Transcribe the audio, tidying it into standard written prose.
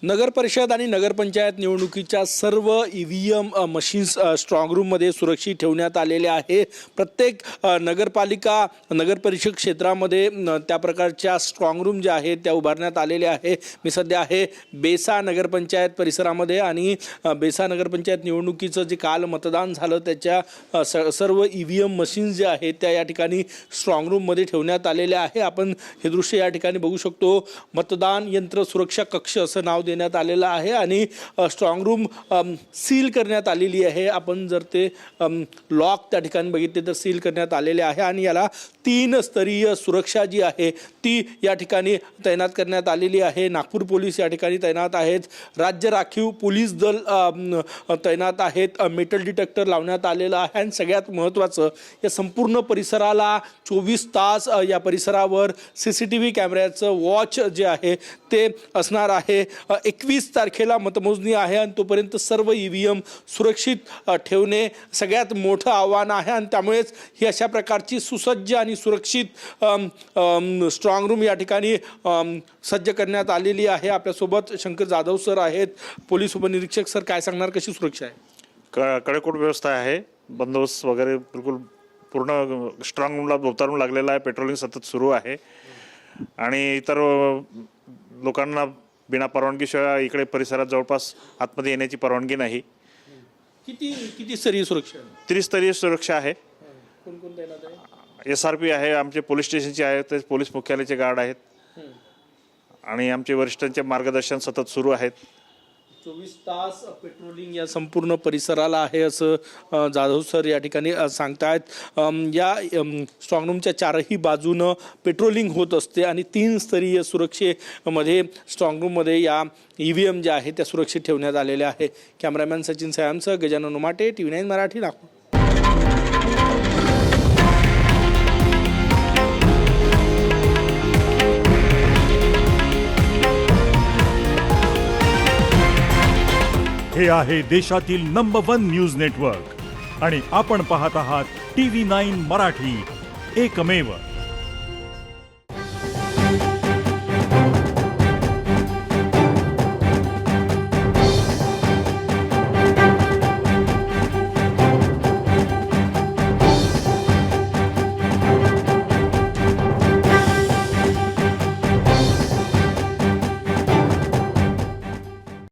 नगर परिषद आणि नगरपंचायत निवडणुकीच्या सर्व EVM मशीन्स स्ट्रॉंग रूममध्ये सुरक्षित ठेवण्यात आलेले आहे। प्रत्येक नगरपालिका नगर परिषद क्षेत्रामध्ये त्या प्रकारच्या स्ट्रॉंग रूम ज्या आहेत त्या उभारण्यात आलेल्या आहे। मी सध्या आहे बेसा नगरपंचायत परिसरामध्ये आणि बेसा नगरपंचायत निवडणुकीचं जे काल मतदान झालं त्याच्या सर्व EVM मशीन्स जे आहेत त्या या ठिकाणी स्ट्रॉंग रूममध्ये ठेवण्यात आलेल्या आहे। आपण हे दृश्य या ठिकाणी बघू शकतो। मतदान यंत्र सुरक्षा कक्ष असं नाव देण्यात आलेलं आहे आणि स्ट्रॉंग रूम सील करण्यात आलेली आहे। आपण जर ते लॉक त्या ठिकाणी बघितले तर सील करण्यात आलेले आहे आणि याला 3 स्तरीय सुरक्षा जी आहे ती या ठिकाणी तैनात करण्यात आलेली आहे। नागपूर पोलीस या ठिकाणी तैनात आहेत, राज्य राखीव पोलीस दल तैनात आहेत, मेटल डिटेक्टर लावण्यात आलेलं आहे आणि सगळ्यात महत्त्वाचं या संपूर्ण परिसराला 24 तास या परिसरावर CCTV कॅमेऱ्याचं वॉच जे आहे ते असणार आहे। 21 तारखेला मतमोजणी आहे आणि तोपर्यंत सर्व EVM सुरक्षित ठेवणे सगळ्यात मोठं आव्हान आहे आणि त्यामुळेच ही अशा प्रकारची सुसज्ज आणि सुरक्षित स्ट्रॉंग रूम या ठिकाणी सज्ज करण्यात आलेली आहे। आपल्यासोबत शंकर जाधव सर आहेत, पोलीस उपनिरीक्षक सर, काय सांगणार, कशी सुरक्षा आहे? कडेकोट व्यवस्था आहे, बंदोबस्त वगैरे बिलकुल पूर्ण स्ट्रॉंग रूमला उतारून लागलेला आहे। पेट्रोलिंग सतत सुरू आहे आणि इतर लोकांना बिना परवानगीशिवाय इकडे परिसरात जवळपास आतमध्ये येण्याची परवानगी नाही। किती स्तरीय सुरक्षा आहे? त्रिस्तरीय सुरक्षा आहे। कोण कोण तैनात आहे? SRP आहे, आमचे पोलीस स्टेशनचे आहे, ते पोलीस मुख्यालयाचे गार्ड आहेत आणि आमचे वरिष्ठांचे मार्गदर्शन सतत सुरू आहेत। 24 तास पेट्रोलिंग या संपूर्ण परिसराला आहे असं जाधव सर या ठिकाणी सांगतायत। या स्ट्रॉंग रूमच्या चारही बाजूनं पेट्रोलिंग होत असते आणि 3 स्तरीय सुरक्षेमध्ये स्ट्रॉंग रूममध्ये या EVM ज्या आहेत त्या सुरक्षित ठेवण्यात आलेल्या आहे। कॅमेरामॅन सचिन सयामसह गजानन उमाटे, TV9 मराठी, नागपूर। हे आहे देशातील नंबर 1 न्यूज नेटवर्क आणि आपण पाहत आहात TV9 मराठी, एकमेव।